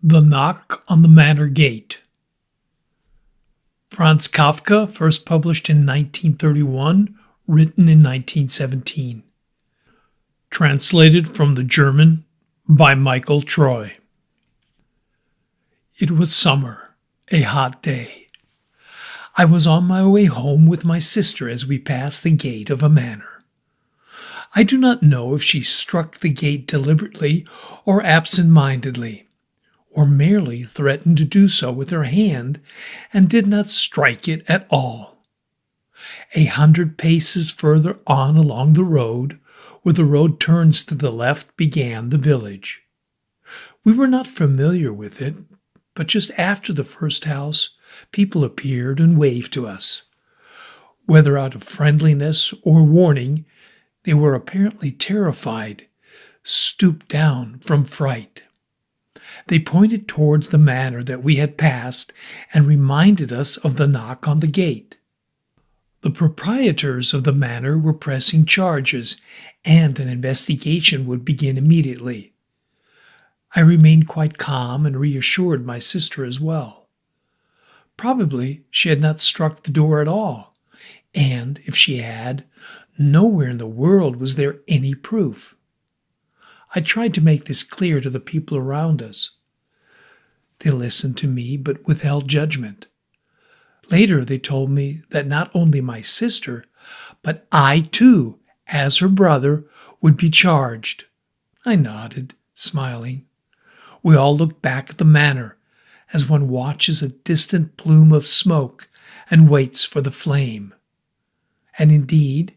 The Knock on the Manor Gate. Franz Kafka, first published in 1931, written in 1917. Translated from the German by Michael Troy. It was summer, a hot day. I was on my way home with my sister as we passed the gate of a manor. I do not know if she struck the gate deliberately or absent-mindedly, or merely threatened to do so with her hand and did not strike it at all. 100 paces further on along the road, where the road turns to the left, began the village. We were not familiar with it, but just after the first house, people appeared and waved to us. Whether out of friendliness or warning, they were apparently terrified, stooped down from fright. They pointed towards the manor that we had passed and reminded us of the knock on the gate. The proprietors of the manor were pressing charges, and an investigation would begin immediately. I remained quite calm and reassured my sister as well. Probably she had not struck the door at all, and if she had, nowhere in the world was there any proof. I tried to make this clear to the people around us. They listened to me but withheld judgment. Later they told me that not only my sister, but I too, as her brother, would be charged. I nodded, smiling. We all looked back at the manor, as one watches a distant plume of smoke and waits for the flame. And indeed,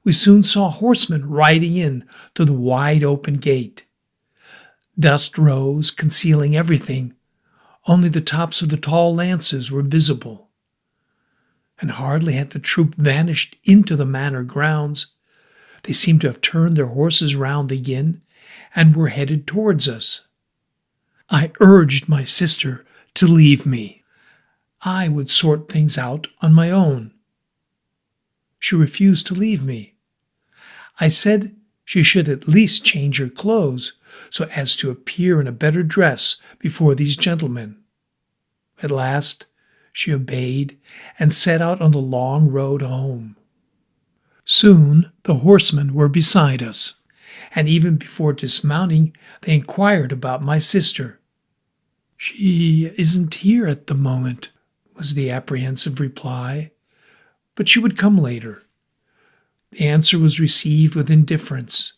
we soon saw horsemen riding in through the wide-open gate. Dust rose, concealing everything. Only the tops of the tall lances were visible. And hardly had the troop vanished into the manor grounds, they seemed to have turned their horses round again and were headed towards us. I urged my sister to leave me. I would sort things out on my own. She refused to leave me. I said she should at least change her clothes so as to appear in a better dress before these gentlemen. At last she obeyed and set out on the long road home. Soon the horsemen were beside us, and even before dismounting they inquired about my sister. "She isn't here at the moment," was the apprehensive reply, "but she would come later." The answer was received with indifference.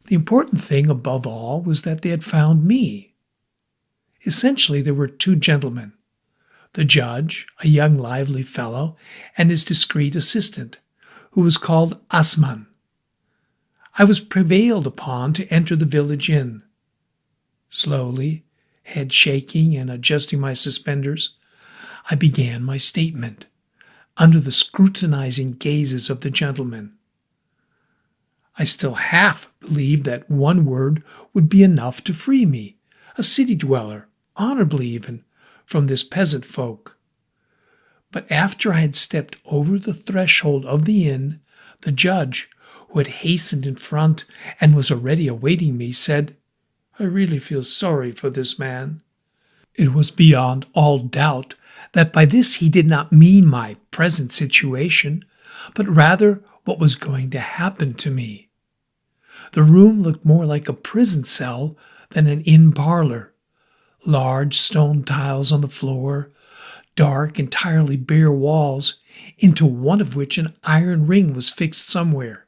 The important thing, above all, was that they had found me. Essentially, there were two gentlemen, the judge, a young lively fellow, and his discreet assistant, who was called Assmann. I was prevailed upon to enter the village inn. Slowly, head shaking and adjusting my suspenders, I began my statement, under the scrutinizing gazes of the gentlemen. I still half believed that one word would be enough to free me, a city dweller, honorably even, from this peasant folk. But after I had stepped over the threshold of the inn, the judge, who had hastened in front and was already awaiting me, said, "I really feel sorry for this man." It was beyond all doubt that by this he did not mean my present situation, but rather what was going to happen to me. The room looked more like a prison cell than an inn parlor. Large stone tiles on the floor, dark, entirely bare walls, into one of which an iron ring was fixed somewhere.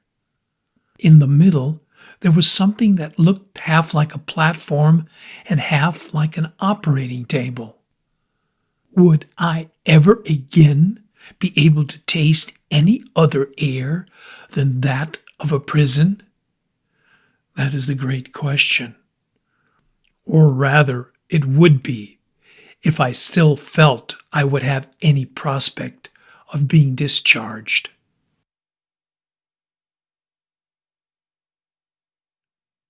In the middle, there was something that looked half like a platform and half like an operating table. Would I ever again be able to taste any other air than that of a prison? That is the great question. Or rather, it would be, if I still felt I would have any prospect of being discharged.